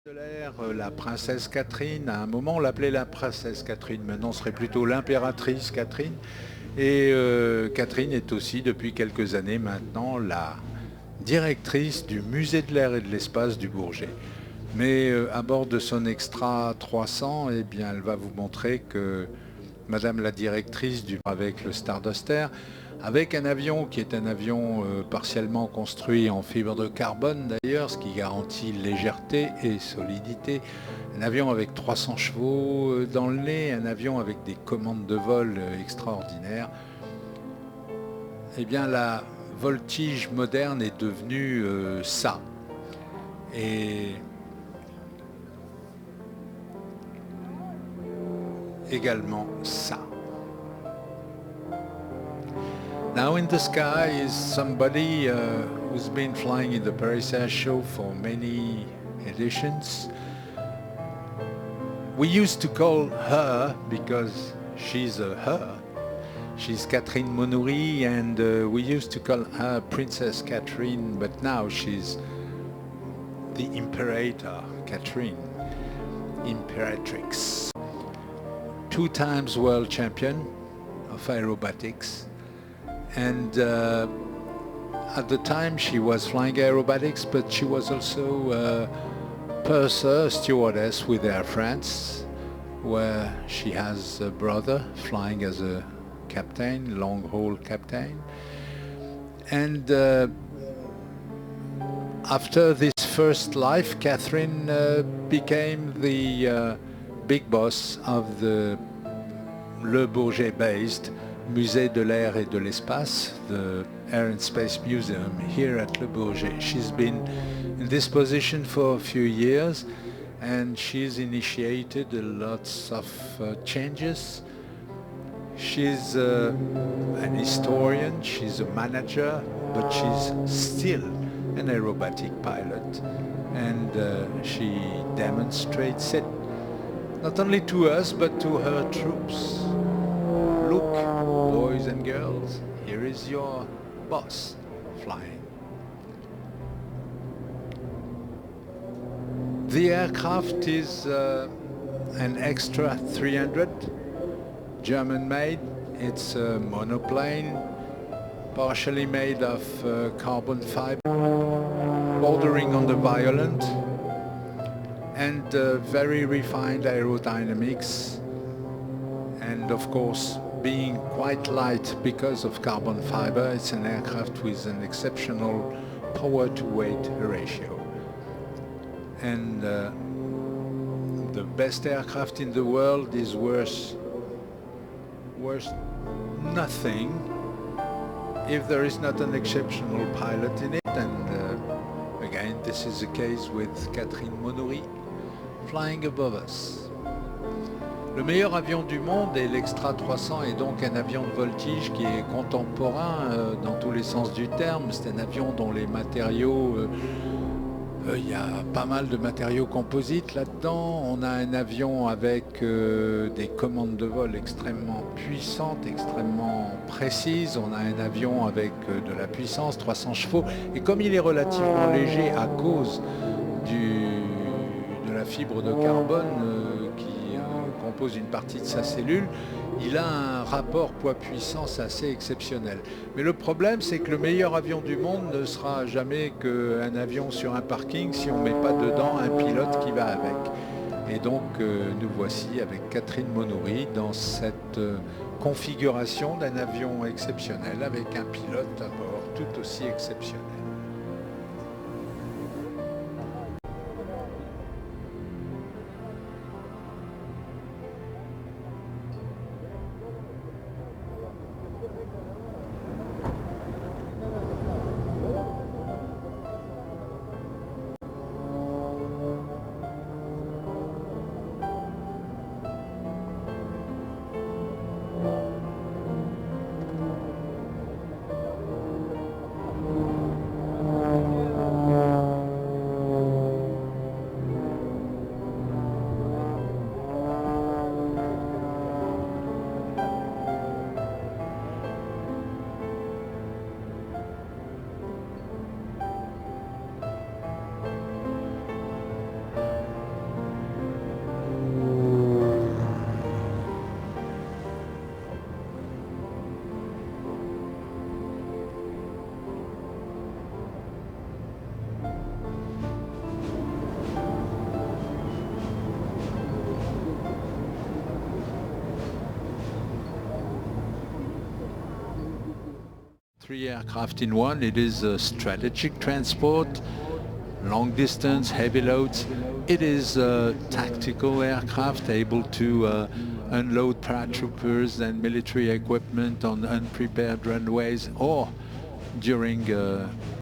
De l'air, la princesse Catherine, à un moment on l'appelait la princesse Catherine, maintenant ce serait plutôt l'impératrice Catherine. Et Catherine est aussi depuis quelques années maintenant la directrice du musée de l'air et de l'espace du Bourget. Mais à bord de son Extra 300, eh bien, elle va vous montrer que Madame la directrice avec le Starduster, avec un avion qui est un avion partiellement construit en fibre de carbone d'ailleurs, ce qui garantit légèreté et solidité. Un avion avec 300 chevaux dans le nez, un avion avec des commandes de vol extraordinaires. Eh bien, la voltige moderne est devenue ça. Et également ça. Now in the sky is somebody who's been flying in the Paris Air Show for many editions. We used to call her, because she's a her, she's Catherine Monoury, and we used to call her Princess Catherine, but now she's the Imperator Catherine, Imperatrix. 2 times world champion of aerobatics. And at the time she was flying aerobatics, but she was also purser, stewardess with Air France, where she has a brother flying as a captain, long-haul captain. And after this first life, Catherine became the big boss of the Le Bourget-based Musée de l'Air et de l'Espace, the Air and Space Museum here at Le Bourget. She's been in this position for a few years and she's initiated lots of changes. She's an historian, she's a manager, but she's still an aerobatic pilot, and she demonstrates it not only to us but to her troops. Look, boys and girls, here is your boss flying. The aircraft is an Extra 300, German made. It's a monoplane, partially made of carbon fiber, bordering on the violent, and very refined aerodynamics, and of course being quite light because of carbon fiber. It's an aircraft with an exceptional power to weight ratio, and the best aircraft in the world is worth nothing if there is not an exceptional pilot in it. And again, this is the case with Catherine Monoury flying above us. Le meilleur avion du monde est l'Extra 300, est donc un avion de voltige qui est contemporain dans tous les sens du terme. C'est un avion dont les matériaux, il y a pas mal de matériaux composites là-dedans. On a un avion avec des commandes de vol extrêmement puissantes, extrêmement précises. On a un avion avec de la puissance, 300 chevaux. Et comme il est relativement léger à cause de la fibre de carbone qui compose une partie de sa cellule, il a un rapport poids-puissance assez exceptionnel. Mais le problème, c'est que le meilleur avion du monde ne sera jamais qu'un avion sur un parking si on ne met pas dedans un pilote qui va avec. Et donc, nous voici avec Catherine Monoury dans cette configuration d'un avion exceptionnel avec un pilote à bord tout aussi exceptionnel. three aircraft in one. It is a strategic transport, long distance, heavy loads. It is a tactical aircraft able to unload paratroopers and military equipment on unprepared runways or during